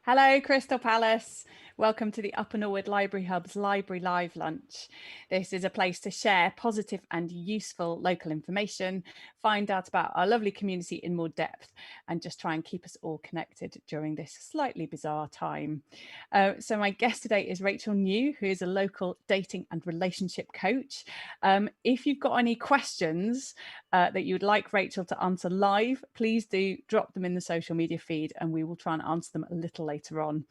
Hello, Crystal Palace. Welcome to the Upper Norwood Library Hub's Library Live Lunch. This is a place to share positive and useful local information, find out about our lovely community in more depth, and just try and keep us all connected during this slightly bizarre time. So my guest today is Rachel New, who is a local dating and relationship coach. If you've got any questions that you'd like Rachel to answer live, please do drop them in the social media feed and we will try and answer them a little later on.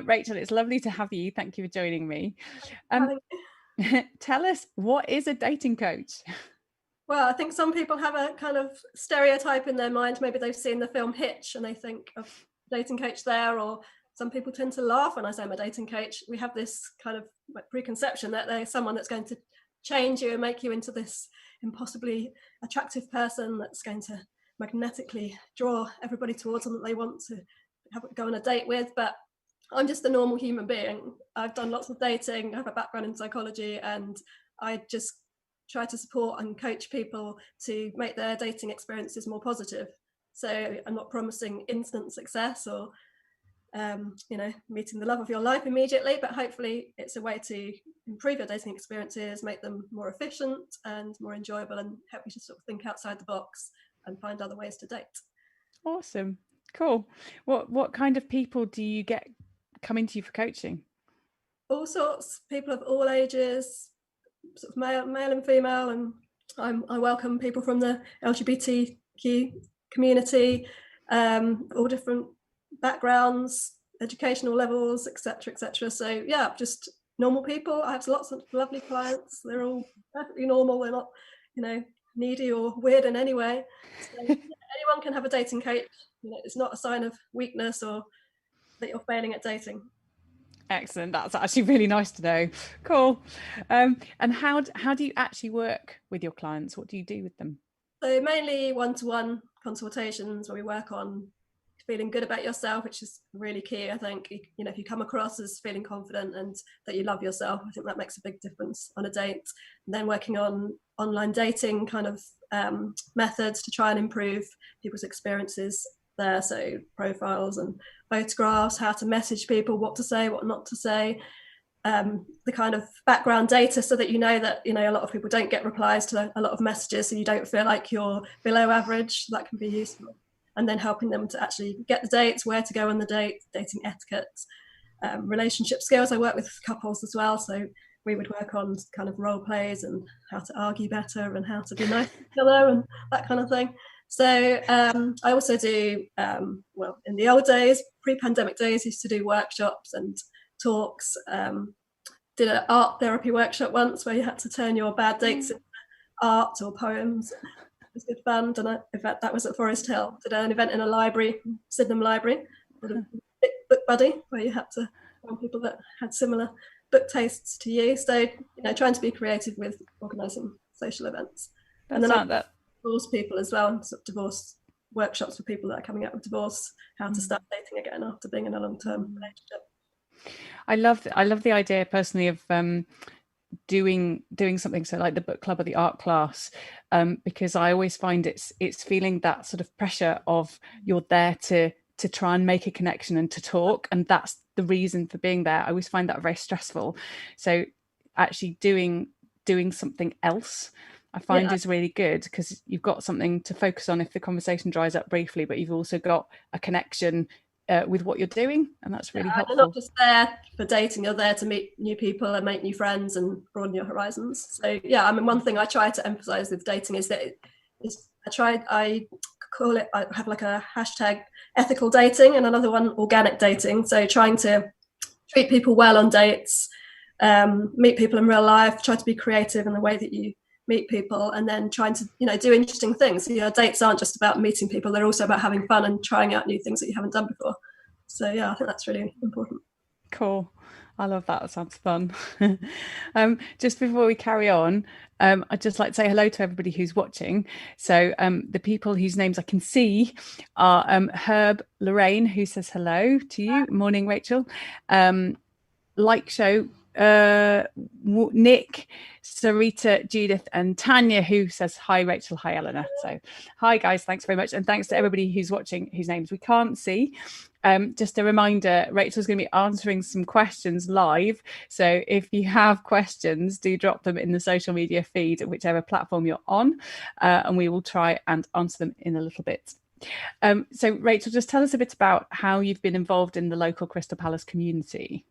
Rachel, it's lovely to have you. Thank you for joining me. Tell us, what is a dating coach? Well, I think some people have a kind of stereotype in their mind. Maybe they've seen the film Hitch and they think of dating coach there, or some people tend to laugh when I say I'm a dating coach. We have this kind of preconception that they're someone that's going to change you and make you into this impossibly attractive person that's going to magnetically draw everybody towards them that they want to go on a date with. But I'm just a normal human being. I've done lots of dating. I have a background in psychology, and I just try to support and coach people to make their dating experiences more positive. So I'm not promising instant success or meeting the love of your life immediately, but hopefully it's a way to improve your dating experiences, make them more efficient and more enjoyable, and help you to sort of think outside the box and find other ways to date. Awesome. Cool. What kind of people do you get coming to you for coaching? All sorts, people of all ages, sort of male and female, and I welcome people from the LGBTQ community, all different backgrounds, educational levels, etc., etc. So yeah, just normal people. I have lots of lovely clients. They're all perfectly normal. They're not, needy or weird in any way. So anyone can have a dating coach. It's not a sign of weakness or that you're failing at dating. Excellent. That's actually really nice to know. Cool. And how do you actually work with your clients? What do you do with them? So mainly one-to-one consultations where we work on feeling good about yourself, which is really key. I think, if you come across as feeling confident and that you love yourself, I think that makes a big difference on a date. And then working on online dating kind of methods to try and improve people's experiences there. So profiles and photographs, how to message people, what to say, what not to say, the kind of background data so that that a lot of people don't get replies to a lot of messages, so you don't feel like you're below average. That can be useful. And then helping them to actually get the dates, where to go on the date, dating etiquette, relationship skills. I work with couples as well, so we would work on kind of role plays and how to argue better and how to be nice to each other and that kind of thing. So I also do, in the old days, pre-pandemic days, used to do workshops and talks. Did an art therapy workshop once where you had to turn your bad dates into art or poems. It was good fun. And in fact, that was at Forest Hill. Did an event in a library, Sydenham Library, with a book buddy, where you had to find people that had similar book tastes to you. So, trying to be creative with organising social events. And then I divorce people as well, sort of divorce workshops for people that are coming out of divorce, how to start dating again after being in a long-term relationship. I love the idea personally of doing something so like the book club or the art class, because I always find it's feeling that sort of pressure of you're there to try and make a connection and to talk, and that's the reason for being there. I always find that very stressful. So actually doing something else I find is really good, because you've got something to focus on if the conversation dries up briefly, but you've also got a connection with what you're doing, and that's really helpful. You're not just there for dating, you're there to meet new people and make new friends and broaden your horizons. So yeah, I mean, one thing I try to emphasize with dating is that I call it, I have like a hashtag ethical dating and another one organic dating. So trying to treat people well on dates, meet people in real life, try to be creative in the way that you meet people, and then trying to do interesting things. So your dates aren't just about meeting people, they're also about having fun and trying out new things that you haven't done before. So yeah, I think that's really important. Cool. I love that. That sounds fun. Just before we carry on, I'd just like to say hello to everybody who's watching. So the people whose names I can see are Herb Lorraine, who says hello to you. Morning, Rachel. Like Show Nick, Sarita, Judith and Tanya, who says hi Rachel, hi Eleanor. So hi guys, thanks very much, and thanks to everybody who's watching whose names we can't see. Just a reminder, Rachel's going to be answering some questions live, so if you have questions, do drop them in the social media feed, whichever platform you're on, and we will try and answer them in a little bit. So Rachel, just tell us a bit about how you've been involved in the local Crystal Palace community.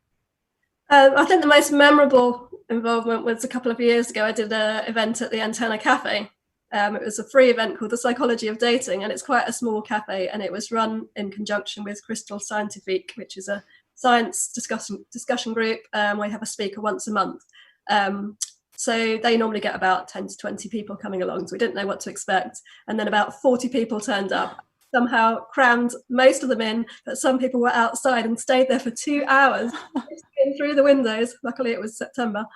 I think the most memorable involvement was a couple of years ago. I did an event at the Antenna Cafe. It was a free event called The Psychology of Dating, and it's quite a small cafe, and it was run in conjunction with Crystal Scientifique, which is a science discussion group. We have a speaker once a month. So they normally get about 10 to 20 people coming along, so we didn't know what to expect. And then about 40 people turned up, somehow crammed most of them in, but some people were outside and stayed there for 2 hours through the windows. Luckily it was September,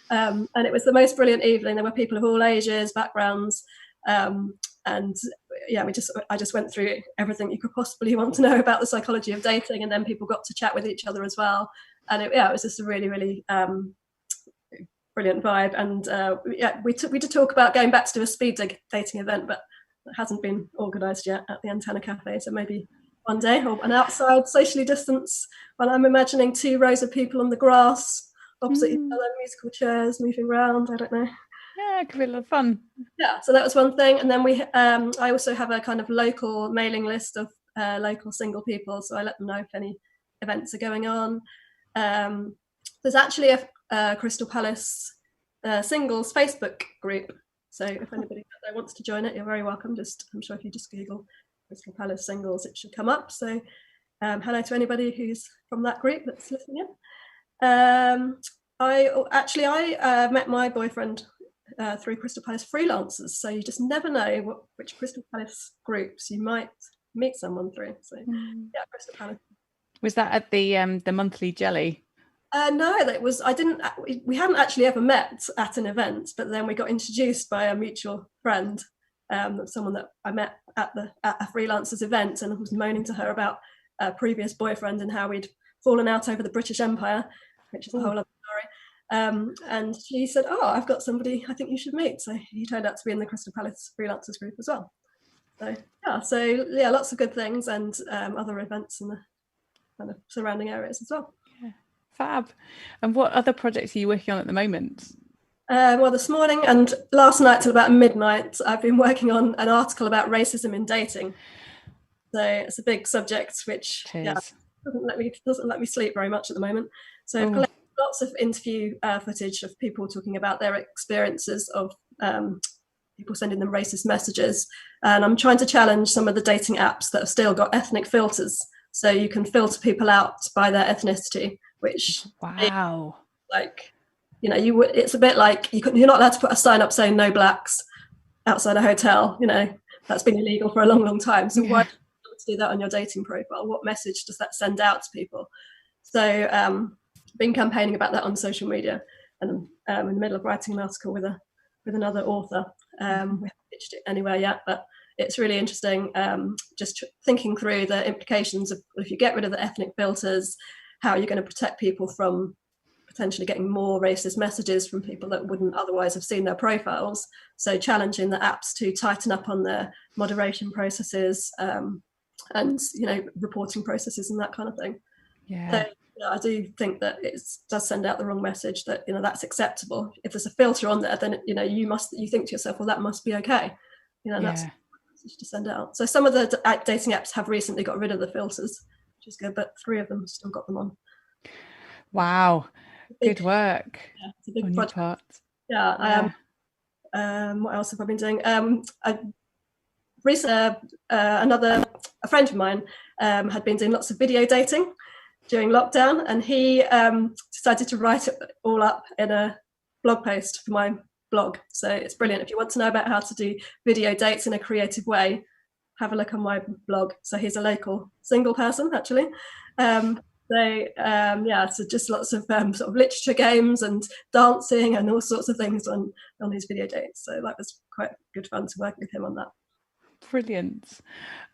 and it was the most brilliant evening. There were people of all ages, backgrounds, and yeah, I just went through everything you could possibly want to know about the psychology of dating, and then people got to chat with each other as well, and it was just a really brilliant vibe. And yeah, we did talk about going back to do a speed dating event, but that hasn't been organised yet at the Antenna Cafe, so maybe one day, or an outside socially distanced. Well, I'm imagining 2 rows of people on the grass opposite each other, musical chairs moving around. I don't know. Yeah, it could be a lot of fun. Yeah, so that was one thing. And then I also have a kind of local mailing list of local single people, so I let them know if any events are going on. There's actually a Crystal Palace singles Facebook group, so if anybody out there wants to join it, you're very welcome. I'm sure if you just Google Crystal Palace singles, it should come up. So hello to anybody who's from that group that's listening in. I met my boyfriend through Crystal Palace freelancers, so you just never know which Crystal Palace groups you might meet someone through. So yeah, Crystal Palace. Was that at the monthly jelly? No, that was, we hadn't actually ever met at an event, but then we got introduced by a mutual friend, someone that I met at a freelancers event, and was moaning to her about a previous boyfriend and how we'd fallen out over the British Empire, which is a whole other story. And she said, "Oh, I've got somebody I think you should meet." So he turned out to be in the Crystal Palace freelancers group as well. So yeah, lots of good things, and other events in the kind of surrounding areas as well. Fab. And what other projects are you working on at the moment? Well, this morning and last night till about midnight, I've been working on an article about racism in dating. So it's a big subject, which doesn't let me sleep very much at the moment. So I've collected lots of interview footage of people talking about their experiences of people sending them racist messages, and I'm trying to challenge some of the dating apps that have still got ethnic filters, so you can filter people out by their ethnicity. Which it's a bit like you're not allowed to put a sign up saying no blacks outside a hotel. That's been illegal for a long time. So why do that on your dating profile? What message does that send out to people? So been campaigning about that on social media, and I'm in the middle of writing an article with another author. We haven't pitched it anywhere yet, but it's really interesting, just thinking through the implications of if you get rid of the ethnic filters, how are you going to protect people from potentially getting more racist messages from people that wouldn't otherwise have seen their profiles. So challenging the apps to tighten up on their moderation processes, and reporting processes and that kind of thing. So I do think that it does send out the wrong message that that's acceptable. If there's a filter on there, then you think to yourself, well, that must be okay. That's to send out. So some of the dating apps have recently got rid of the filters, which is good, but 3 of them still got them on. Wow, good work. Yeah, it's a big on project. Your part. Yeah. What else have I been doing? A friend of mine had been doing lots of video dating during lockdown, and he decided to write it all up in a blog post for my blog. So it's brilliant. If you want to know about how to do video dates in a creative way, have a look on my blog. So he's a local single person, actually. So just lots of sort of literature games and dancing and all sorts of things on his video dates. So that was quite good fun to work with him on that. Brilliant.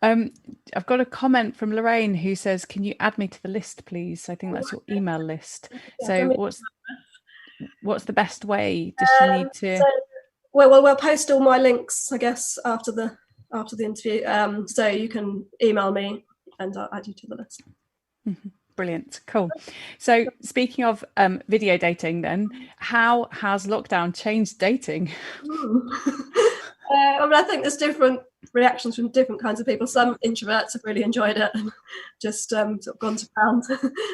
I've got a comment from Lorraine who says, "Can you add me to the list, please?" I think that's your email list. So What's the best way? Does she need to? So, we'll post all my links, I guess, after the interview. So you can email me and I'll add you to the list. Brilliant. Cool. So speaking of video dating then, how has lockdown changed dating? I think there's different reactions from different kinds of people. Some introverts have really enjoyed it and just sort of gone to pound,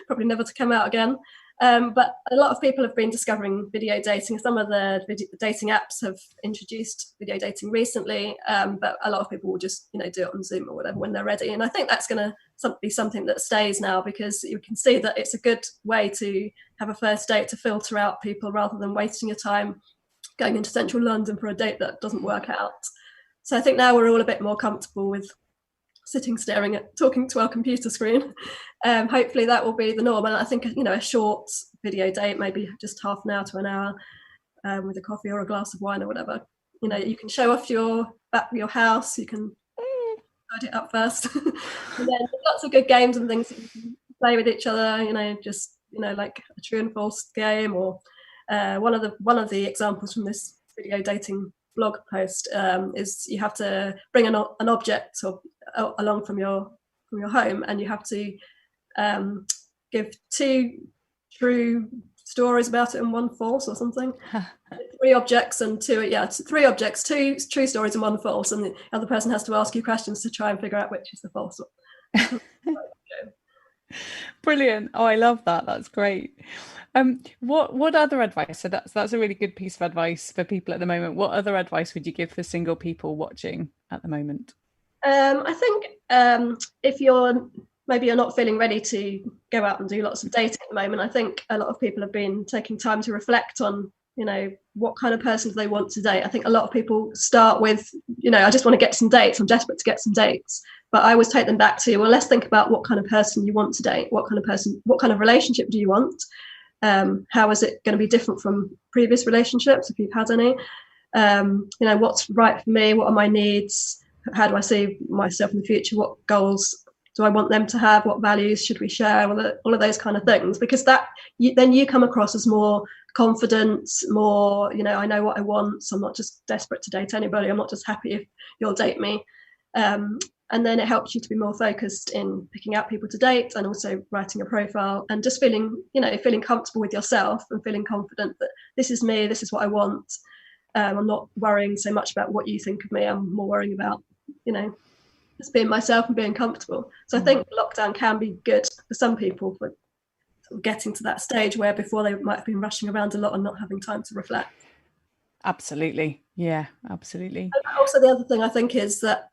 probably never to come out again. But a lot of people have been discovering video dating. Some of the dating apps have introduced video dating recently, but a lot of people will just, do it on Zoom or whatever when they're ready. And I think that's going to be something that stays now, because you can see that it's a good way to have a first date, to filter out people rather than wasting your time going into central London for a date that doesn't work out. So I think now we're all a bit more comfortable with sitting, talking to our computer screen. Hopefully that will be the norm. And I think, a short video date, maybe just half an hour to an hour, with a coffee or a glass of wine or whatever. You can show off your house. You can tidy it up first. And then there's lots of good games and things that you can play with each other. Like a true and false game, or one of the examples from this video dating blog post is you have to bring an object along from your home, and you have to give 2 true stories about it and 1 false or something. 3 objects and 2 true stories and 1 false, and the other person has to ask you questions to try and figure out which is the false one. Brilliant. Oh, I love that. That's great. What other advice? So that's a really good piece of advice for people at the moment. What other advice would you give for single people watching at the moment? I think if you're not feeling ready to go out and do lots of dating at the moment, I think a lot of people have been taking time to reflect on, what kind of person do they want to date. I think a lot of people start with, I just want to get some dates. I'm desperate to get some dates. But I always take them back to, well, let's think about what kind of person you want to date. What kind of relationship do you want? How is it going to be different from previous relationships, if you've had any? What's right for me? What are my needs? How do I see myself in the future? What goals do I want them to have? What values should we share? All of those kind of things, because then you come across as more confident, more, I know what I want. So I'm not just desperate to date anybody. I'm not just happy if you'll date me. And then it helps you to be more focused in picking out people to date, and also writing a profile, and just feeling comfortable with yourself and feeling confident that this is me, this is what I want. I'm not worrying so much about what you think of me. I'm more worrying about, just being myself and being comfortable. So I think lockdown can be good for some people for sort of getting to that stage where before they might have been rushing around a lot and not having time to reflect. Absolutely. Yeah, absolutely. And also the other thing I think is that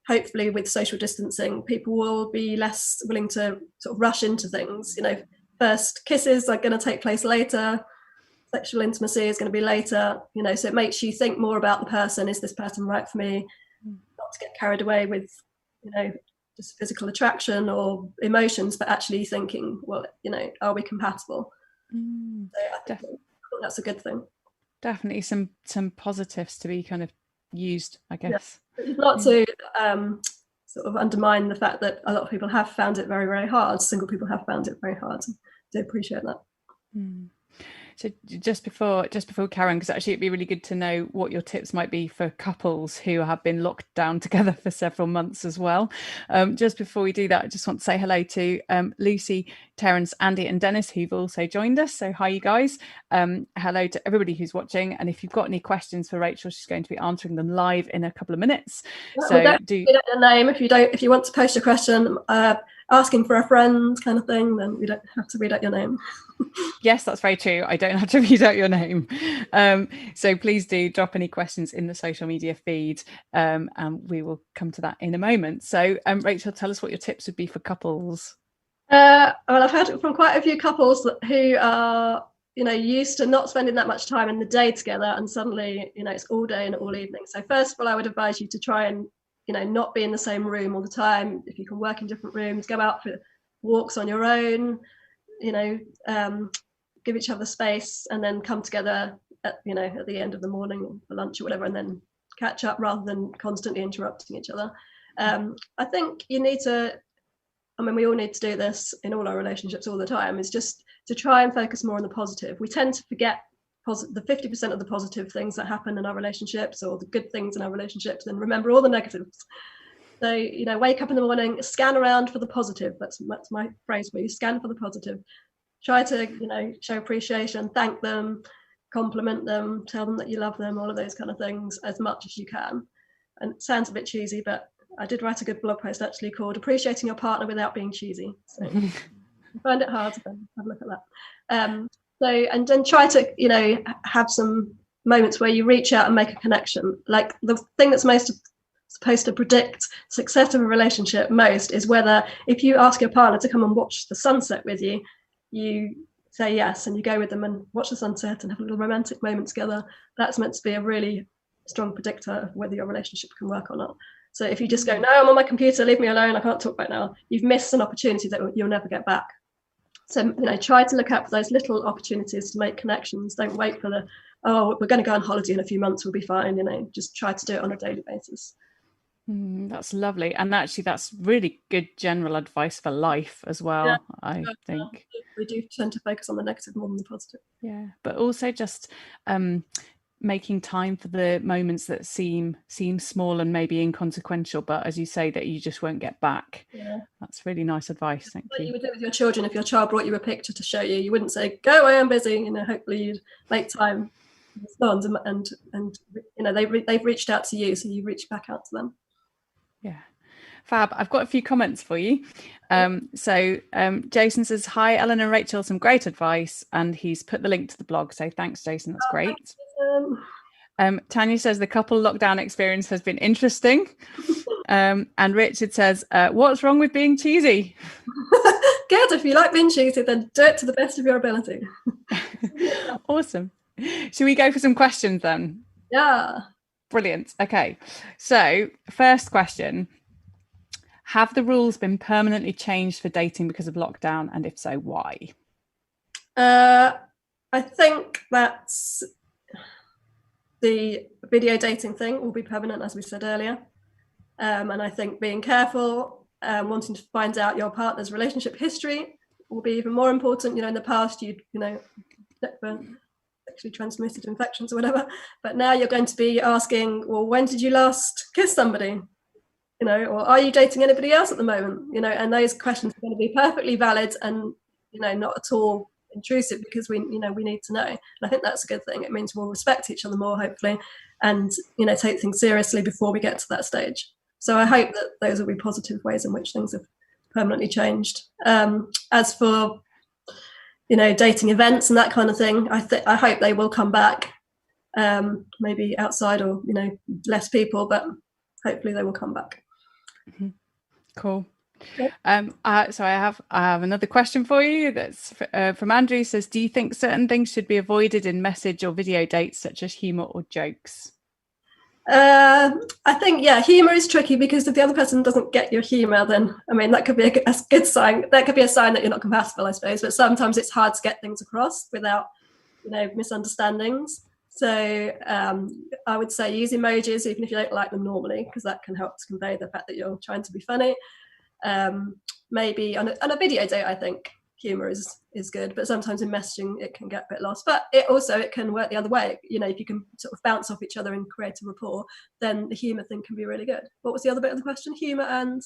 hopefully with social distancing, people will be less willing to sort of rush into things. First kisses are going to take place later. Sexual intimacy is going to be later, so it makes you think more about the person. Is this person right for me? Not to get carried away with, just physical attraction or emotions, but actually thinking, well, are we compatible? So I think that's a good thing. Definitely some positives to be kind of used, I guess. Yeah. Not to sort of undermine the fact that a lot of people have found it very, very hard. Single people have found it very hard. I do appreciate that. So just before Karen, because actually it'd be really good to know what your tips might be for couples who have been locked down together for several months as well. Just before we do that, I just want to say hello to Lucy, Terence, Andy and Dennis, who've also joined us. So hi, you guys. Hello to everybody who's watching. And if you've got any questions for Rachel, she's going to be answering them live in a couple of minutes. So do your name if you want to post a question, asking for a friend kind of thing, then we don't have to read out your name. Yes, that's very true. I don't have to read out your name. So please do drop any questions in the social media feed, and we will come to that in a moment. So Rachel, tell us what your tips would be for couples. Well, I've heard it from quite a few couples who are, used to not spending that much time in the day together, and suddenly, it's all day and all evening. So first of all, I would advise you to try and, not be in the same room all the time. If you can work in different rooms, go out for walks on your own, give each other space, and then come together at the end of the morning for lunch or whatever, and then catch up rather than constantly interrupting each other. I think you need to, we all need to do this in all our relationships all the time, is just to try and focus more on the positive. We tend to forget the 50% of the positive things that happen in our relationships, or the good things in our relationships, and remember all the negatives. So, you know, wake up in the morning, scan around for the positive. That's my phrase for you: scan for the positive. Try to, you know, show appreciation, thank them, compliment them, tell them that you love them, all of those kind of things as much as you can. And it sounds a bit cheesy, but I did write a good blog post actually called "Appreciating Your Partner Without Being Cheesy." So if you find it hard, then have a look at that. So, and then try to, you know, have some moments where you reach out and make a connection. Like, the thing that's most supposed to predict success of a relationship most is whether, if you ask your partner to come and watch the sunset with you, you say yes and you go with them and watch the sunset and have a little romantic moment together. That's meant to be a really strong predictor of whether your relationship can work or not. So if you just go, no, I'm on my computer, leave me alone, I can't talk right now, you've missed an opportunity that you'll never get back. So, you know, try to look out for those little opportunities to make connections. Don't wait for the, oh, we're going to go on holiday in a few months, we'll be fine. You know, just try to do it on a daily basis. That's lovely. And actually, that's really good general advice for life as well, yeah, I think. We do tend to focus on the negative more than the positive. Yeah, but also just making time for the moments that seem small and maybe inconsequential, but as you say, that you just won't get back. Yeah, that's really nice advice. Thank you. You would do with your children. If your child brought you a picture to show you, you wouldn't say, go away, I'm busy. You know, hopefully you'd make time to respond, and you know, they've reached out to you, so you reach back out to them. Yeah, fab. I've got a few comments for you. So Jason says, hi Ellen and Rachel, some great advice, and he's put the link to the blog, so thanks Jason, that's great. Tanya says the couple lockdown experience has been interesting. And Richard says, what's wrong with being cheesy? Good, if you like being cheesy, then do it to the best of your ability. Awesome. Should we go for some questions then? Yeah. Brilliant. Okay, so first question, have the rules been permanently changed for dating because of lockdown, and if so, why? I think that's the video dating thing will be permanent, as we said earlier, and I think being careful, wanting to find out your partner's relationship history will be even more important. You know, in the past you know, sexually transmitted infections or whatever, but now you're going to be asking, well, when did you last kiss somebody? You know, or are you dating anybody else at the moment? You know, and those questions are going to be perfectly valid and, you know, not at all intrusive, because we need to know. And I think that's a good thing. It means we'll respect each other more, hopefully, and, you know, take things seriously before we get to that stage. So I hope that those will be positive ways in which things have permanently changed. As for, you know, dating events and that kind of thing, I hope they will come back, maybe outside or, you know, less people, but hopefully they will come back. Mm-hmm. Cool. Yep. So I have another question for you. That's from Andrew. He says, do you think certain things should be avoided in message or video dates, such as humor or jokes? I think, yeah, humor is tricky, because if the other person doesn't get your humor, then, I mean, that could be a good sign. That could be a sign that you're not compatible, I suppose. But sometimes it's hard to get things across without, you know, misunderstandings. So I would say use emojis, even if you don't like them normally, because that can help to convey the fact that you're trying to be funny. Maybe on a video date, I think humor is good, but sometimes in messaging it can get a bit lost. But it can work the other way. You know, if you can sort of bounce off each other and create a rapport, then the humor thing can be really good. What was the other bit of the question? Humor and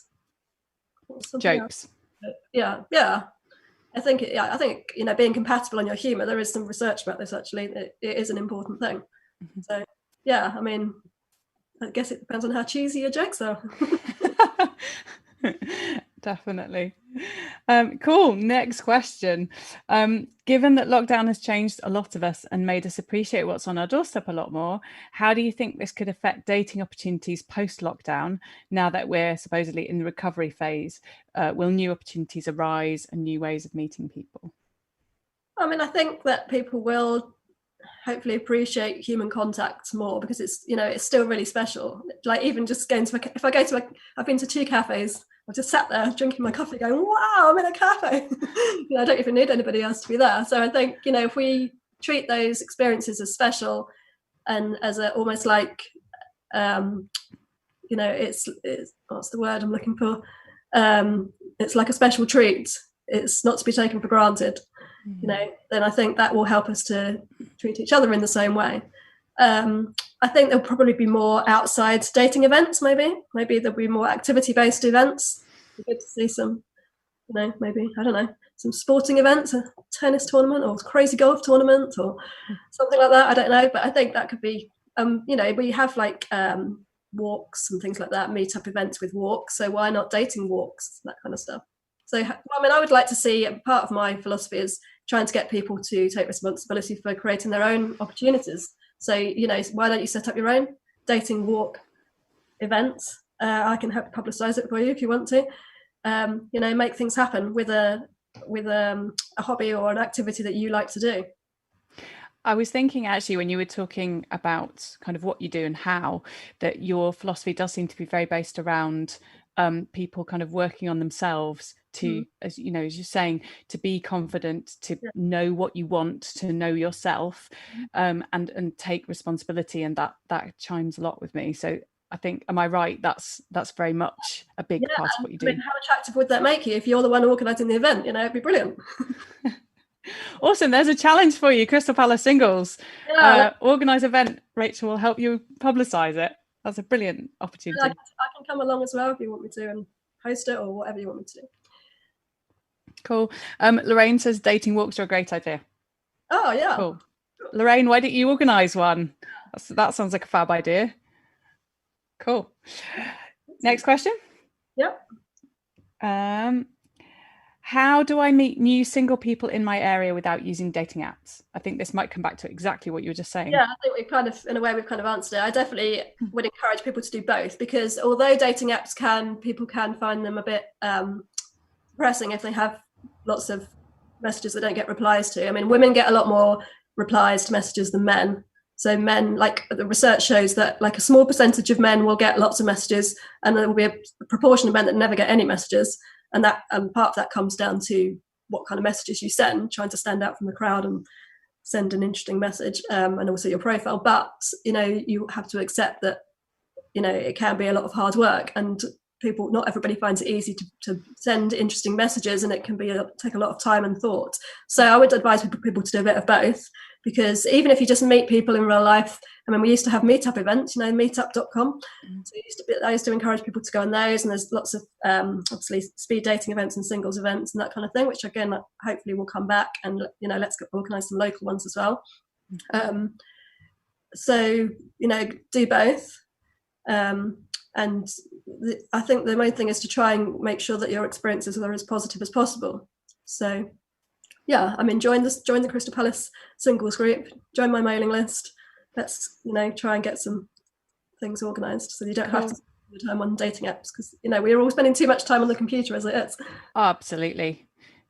jokes. Else? Yeah. I think, you know, being compatible on your humor, there is some research about this actually. It is an important thing. Mm-hmm. So yeah, I mean, I guess it depends on how cheesy your jokes are. Definitely. Cool. Next question. Given that lockdown has changed a lot of us and made us appreciate what's on our doorstep a lot more, how do you think this could affect dating opportunities post-lockdown, now that we're supposedly in the recovery phase? Will new opportunities arise and new ways of meeting people? I mean, I think that people will hopefully appreciate human contact more, because it's, you know, it's still really special. Like, even just going to I've been to 2 cafes, I've just sat there drinking my coffee going, wow, I'm in a cafe. You know, I don't even need anybody else to be there. So I think, you know, if we treat those experiences as special and as almost like, you know, it's what's the word I'm looking for? It's like a special treat. It's not to be taken for granted. you know, then I think that will help us to treat each other in the same way. I think there'll probably be more outside dating events. Maybe there'll be more activity-based events. It'd be good to see some, you know, maybe, I don't know, some sporting events, a tennis tournament or crazy golf tournament or something like that. I don't know, but I think that could be, you know, we have like walks and things like that, meet-up events with walks. So why not dating walks, that kind of stuff. So, I mean, I would like to see, part of my philosophy is trying to get people to take responsibility for creating their own opportunities. So, you know, why don't you set up your own dating walk events? I can help publicize it for you if you want to. You know, make things happen with a hobby or an activity that you like to do. I was thinking actually when you were talking about kind of what you do and how, that your philosophy does seem to be very based around people kind of working on themselves to, as you know, as you're saying, to be confident, to know what you want, to know yourself, and take responsibility, and that chimes a lot with me. So I think, am I right? That's very much a big part of what you do. I mean, how attractive would that make you if you're the one organising the event? You know, it'd be brilliant. Awesome. There's a challenge for you, Crystal Palace Singles. Organise event. Rachel will help you publicise it. That's a brilliant opportunity. I can come along as well if you want me to and host it or whatever you want me to do. Cool. Lorraine says dating walks are a great idea. Oh, yeah. Cool. Lorraine, why don't you organise one? That sounds like a fab idea. Cool. Next question. Yep. How do I meet new single people in my area without using dating apps? I think this might come back to exactly what you were just saying. Yeah, I think we've kind of, in a way, we've kind of answered it. I definitely would encourage people to do both, because although dating apps people can find them a bit depressing if they have lots of messages that don't get replies to. I mean, women get a lot more replies to messages than men. So men, like the research shows that like a small percentage of men will get lots of messages, and there will be a proportion of men that never get any messages. And that part of that comes down to what kind of messages you send, trying to stand out from the crowd and send an interesting message, and also your profile. But, you know, you have to accept that, you know, it can be a lot of hard work, and not everybody finds it easy to send interesting messages, and it can take a lot of time and thought. So I would advise people to do a bit of both, because even if you just meet people in real life, I mean, we used to have meetup events, you know, meetup.com. So I used to encourage people to go on those, and there's lots of obviously speed dating events and singles events and that kind of thing, which again, hopefully will come back, and, you know, let's organise some local ones as well. So, you know, do both. And I think the main thing is to try and make sure that your experiences are as positive as possible. So, yeah, I mean, join the Crystal Palace Singles group, join my mailing list. Let's, you know, try and get some things organised so you don't have to spend the time on dating apps, because, you know, we're all spending too much time on the computer as it is. Oh, absolutely.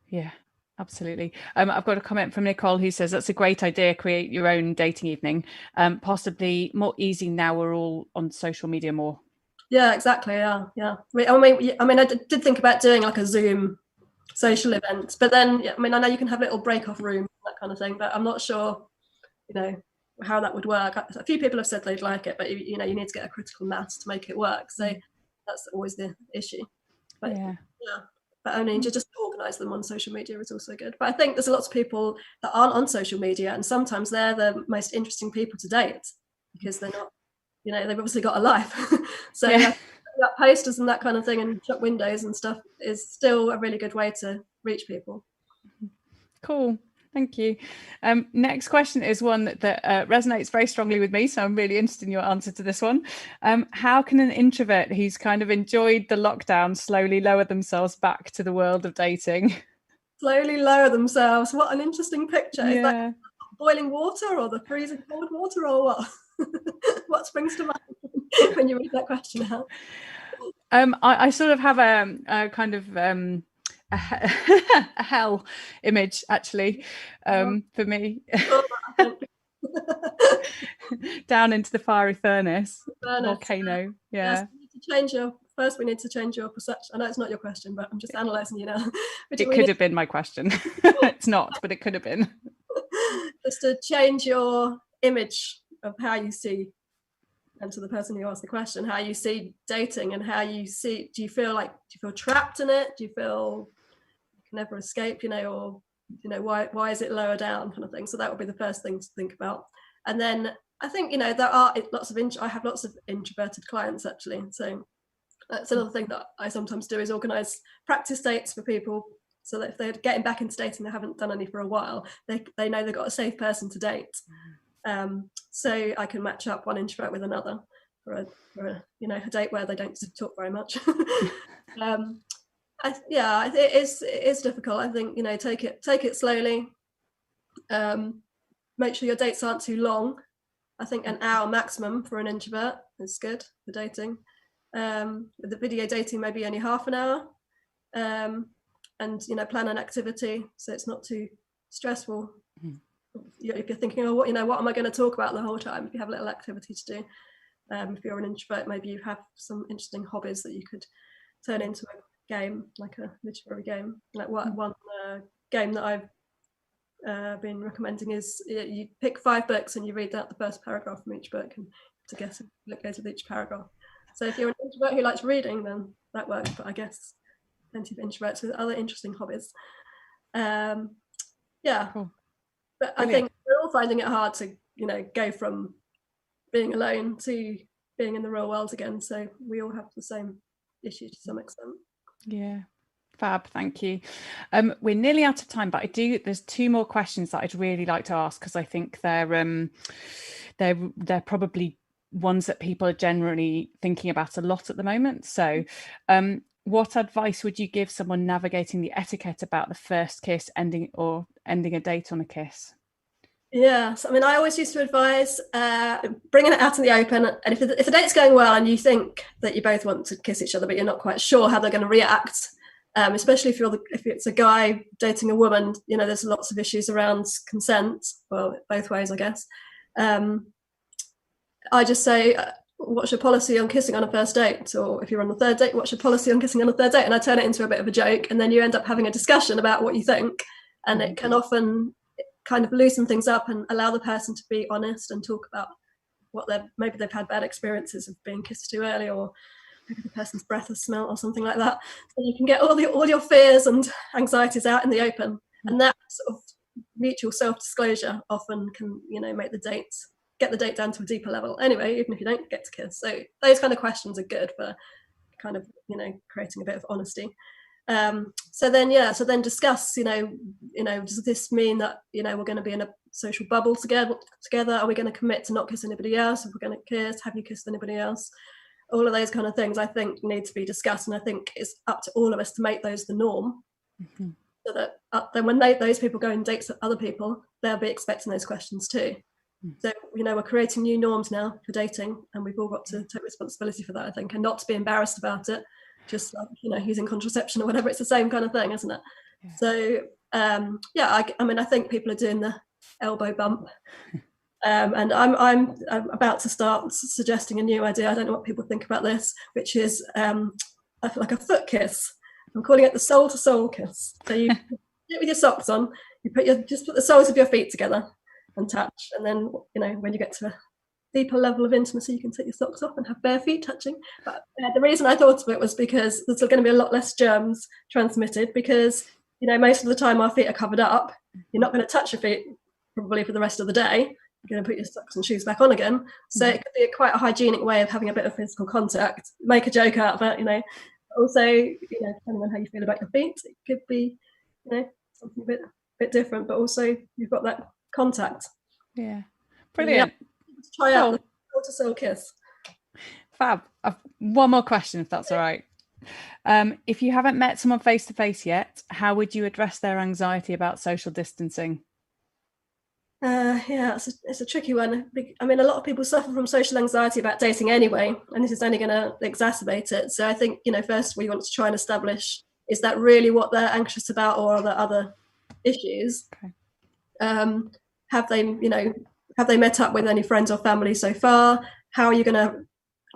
Yeah, absolutely. I've got a comment from Nicole who says that's a great idea. Create your own dating evening. Possibly more easy now we're all on social media more. Yeah, exactly. Yeah. I mean, I did think about doing like a Zoom social event, but then, I mean, I know you can have little break-off rooms, that kind of thing, but I'm not sure, you know, how that would work. A few people have said they'd like it, but, you know, you need to get a critical mass to make it work. So that's always the issue. But but only just organise them on social media is also good. But I think there's lots of people that aren't on social media, and sometimes they're the most interesting people to date, because they're not, you know, they've obviously got a life. So that posters and that kind of thing and shop windows and stuff is still a really good way to reach people. Cool. Thank you. Next question is one that resonates very strongly with me, so I'm really interested in your answer to this one. How can an introvert who's kind of enjoyed the lockdown slowly lower themselves back to the world of dating? Slowly lower themselves. What an interesting picture. Yeah. Is that boiling water or the freezing cold water, or what? What springs to mind when you read that question out? I sort of have a kind of a hell image, actually, for me. Down into the fiery furnace. Volcano. Yeah. Yes, we need to change your perception. I know it's not your question, but I'm just analysing you now. It could have been my question. It's not, but it could have been. Just to change your image of how you see, and to the person who asked the question, how you see dating, and how you see, do you feel trapped in it? Do you feel you can never escape, you know, or why is it lower down, kind of thing. So that would be the first thing to think about. And then I think, there are lots of I have lots of introverted clients actually. So that's another thing that I sometimes do, is organise practice dates for people, so that if they're getting back into dating, they haven't done any for a while, they know they've got a safe person to date. So I can match up one introvert with another for a date where they don't talk very much. It is difficult. I think, take it slowly. Make sure your dates aren't too long. I think an hour maximum for an introvert is good for dating. With the video dating, maybe only half an hour. And plan an activity so it's not too stressful. If you're thinking, what am I going to talk about the whole time? If you have a little activity to do. If you're an introvert, maybe you have some interesting hobbies that you could turn into a game, like a literary game. Like one game that I've been recommending is you pick 5 books and you read out the first paragraph from each book and to guess what goes with each paragraph. So if you're an introvert who likes reading, then that works. But I guess plenty of introverts with other interesting hobbies. Cool. But I think we're all finding it hard to go from being alone to being in the real world again. So we all have the same issue to some extent. Yeah. Fab, thank you. We're nearly out of time, but there's 2 more questions that I'd really like to ask, because I think they're probably ones that people are generally thinking about a lot at the moment. So what advice would you give someone navigating the etiquette about the first kiss, ending a date on a kiss? Yes, I mean, I always used to advise bringing it out in the open, and if the date's going well and you think that you both want to kiss each other but you're not quite sure how they're going to react, especially if it's a guy dating a woman, there's lots of issues around consent, well, both ways, I guess. I just say, what's your policy on kissing on a first date? Or if you're on the 3rd date, what's your policy on kissing on a 3rd date? And I turn it into a bit of a joke, and then you end up having a discussion about what you think, and it can often kind of loosen things up and allow the person to be honest and talk about what maybe they've had bad experiences of being kissed too early, or maybe the person's breath has smelt or something like that. So you can get all your fears and anxieties out in the open, and that sort of mutual self-disclosure often can get the date down to a deeper level anyway, even if you don't get to kiss. So those kind of questions are good for kind of creating a bit of honesty. So then discuss, does this mean that we're going to be in a social bubble together? Are we going to commit to not kiss anybody else? If we're going to kiss, have you kissed anybody else? All of those kind of things I think need to be discussed, and I think it's up to all of us to make those the norm. So that then when those people go and date other people, they'll be expecting those questions too. So we're creating new norms now for dating, and we've all got to take responsibility for that, I think, and not to be embarrassed about it, just like using contraception or whatever. It's the same kind of thing, isn't it? So I think people are doing the elbow bump, and I'm about to start suggesting a new idea. I don't know what people think about this, which is like a foot kiss. I'm calling it the soul to soul kiss. So you do it with your socks on, just put the soles of your feet together and touch, and then when you get to a deeper level of intimacy, you can take your socks off and have bare feet touching. But the reason I thought of it was because there's going to be a lot less germs transmitted, because most of the time our feet are covered up. You're not going to touch your feet probably for the rest of the day. You're going to put your socks and shoes back on again. So it could be quite a hygienic way of having a bit of physical contact. Make a joke out of it, Also, depending on how you feel about your feet, it could be something a bit different, but also you've got that contact. Yeah, brilliant. Let's try out the soul to soul kiss. Fab. One more question, if that's all right. If you haven't met someone face to face yet, how would you address their anxiety about social distancing? It's a tricky one. I mean, a lot of people suffer from social anxiety about dating anyway, and this is only going to exacerbate it. So I think first we want to try and establish, is that really what they're anxious about, or are there other issues? Okay. Have they met up with any friends or family so far? How are you going to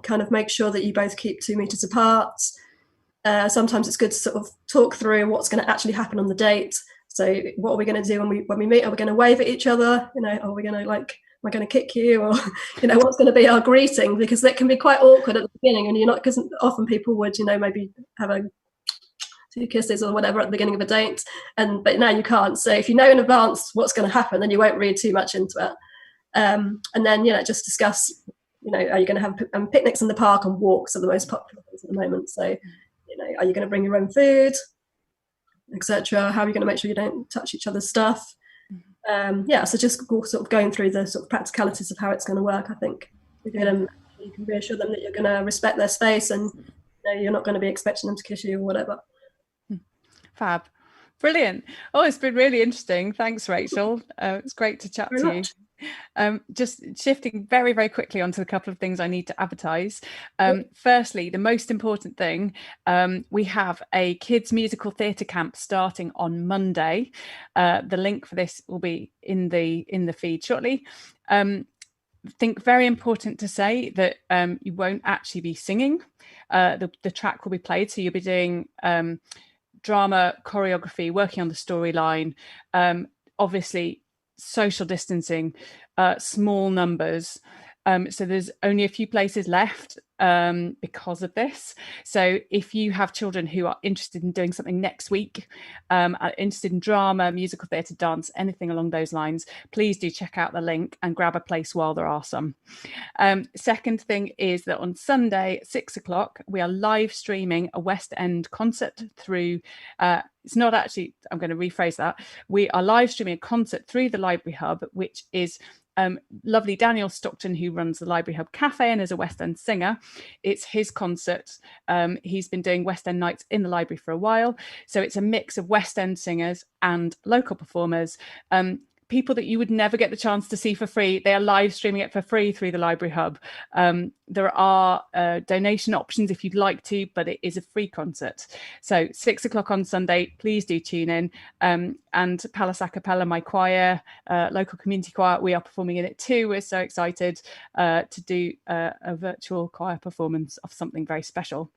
kind of make sure that you both keep 2 meters apart? Sometimes it's good to sort of talk through what's going to actually happen on the date. So what are we going to do when we meet? Are we going to wave at each other? Are we going to am I going to kick you? Or what's going to be our greeting? Because that can be quite awkward at the beginning, and you're not, because often people would maybe have a 2 kisses or whatever at the beginning of a date, but now you can't. So if you know in advance what's going to happen, then you won't read too much into it. And then just discuss, are you going to have picnics in the park, and walks are the most popular things at the moment. So are you going to bring your own food, etc.? How are you going to make sure you don't touch each other's stuff? So just sort of going through the sort of practicalities of how it's going to work. I think you can reassure them that you're going to respect their space, and you're not going to be expecting them to kiss you or whatever. Fab. Brilliant. Oh, it's been really interesting. Thanks, Rachel. It's great to chat to you. Just shifting very, very quickly onto a couple of things I need to advertise. Firstly, the most important thing, we have a kids musical theatre camp starting on Monday. The link for this will be in the feed shortly. Think very important to say that you won't actually be singing. The track will be played, so you'll be doing drama, choreography, working on the storyline, obviously social distancing, small numbers. So there's only a few places left because of this. So if you have children who are interested in doing something next week, are interested in drama, musical theatre, dance, anything along those lines, please do check out the link and grab a place while there are some. Second thing is that on Sunday at 6 o'clock, we are live streaming a West End concert through, it's not actually, I'm going to rephrase that. We are live streaming a concert through the Library Hub, which is lovely Daniel Stockton, who runs the Library Hub Cafe and is a West End singer. It's his concert. He's been doing West End nights in the library for a while. So it's a mix of West End singers and local performers. People that you would never get the chance to see for free, they are live streaming it for free through the Library Hub. There are donation options if you'd like to, but it is a free concert. So 6 o'clock on Sunday, please do tune in. And Palace A Cappella, my choir, local community choir, we are performing in it too. We're so excited to do a virtual choir performance of something very special.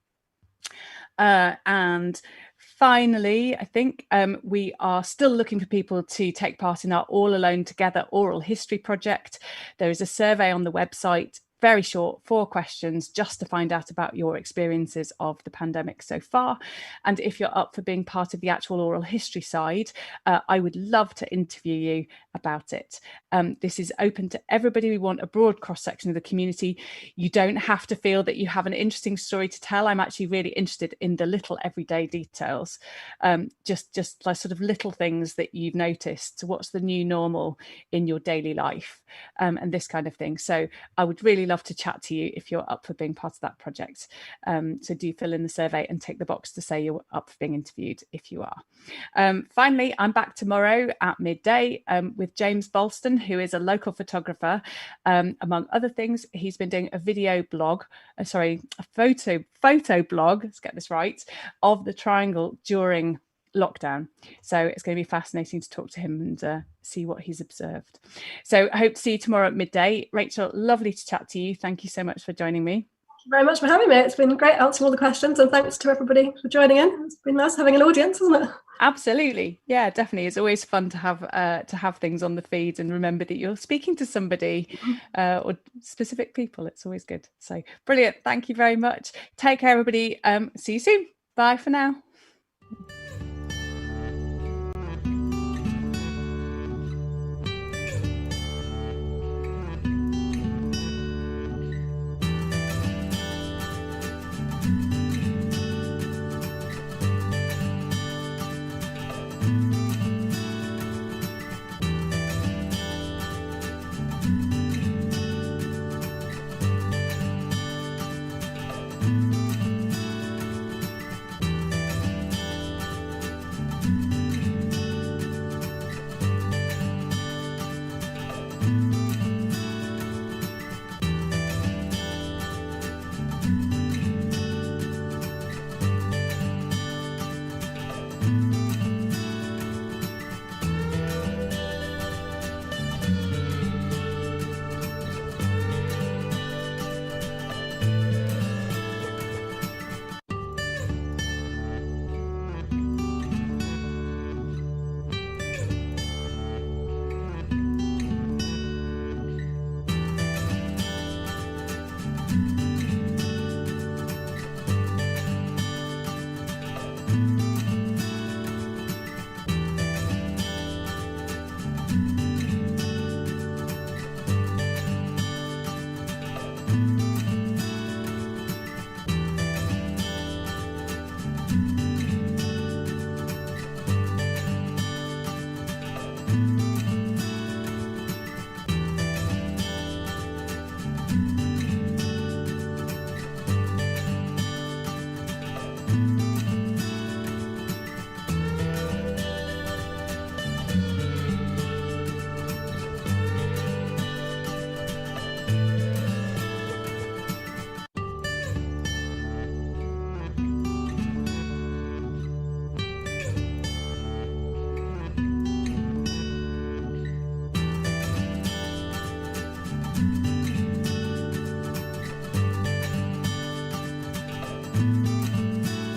And finally, I think we are still looking for people to take part in our All Alone Together oral history project. There is a survey on the website, very short, 4 questions, just to find out about your experiences of the pandemic so far. And if you're up for being part of the actual oral history side, I would love to interview you about it. This is open to everybody. We want a broad cross-section of the community. You don't have to feel that you have an interesting story to tell. I'm actually really interested in the little everyday details, just like sort of little things that you've noticed. So what's the new normal in your daily life, and this kind of thing. So I would really love to chat to you if you're up for being part of that project. So do fill in the survey and tick the box to say you're up for being interviewed if you are. Finally, I'm back tomorrow at midday with James Bolston, who is a local photographer. Among other things, he's been doing a video blog, a photo blog, let's get this right, of the Triangle during lockdown. So it's going to be fascinating to talk to him and see what he's observed. So I hope to see you tomorrow at midday. Rachel, lovely to chat to you. Thank you so much for joining me. Thank you very much for having me. It's been great answering all the questions, and thanks to everybody for joining in. It's been nice having an audience, hasn't it? Absolutely. Yeah, definitely. It's always fun to have things on the feed and remember that you're speaking to somebody or specific people. It's always good. So brilliant. Thank you very much. Take care, everybody. See you soon. Bye for now. soon.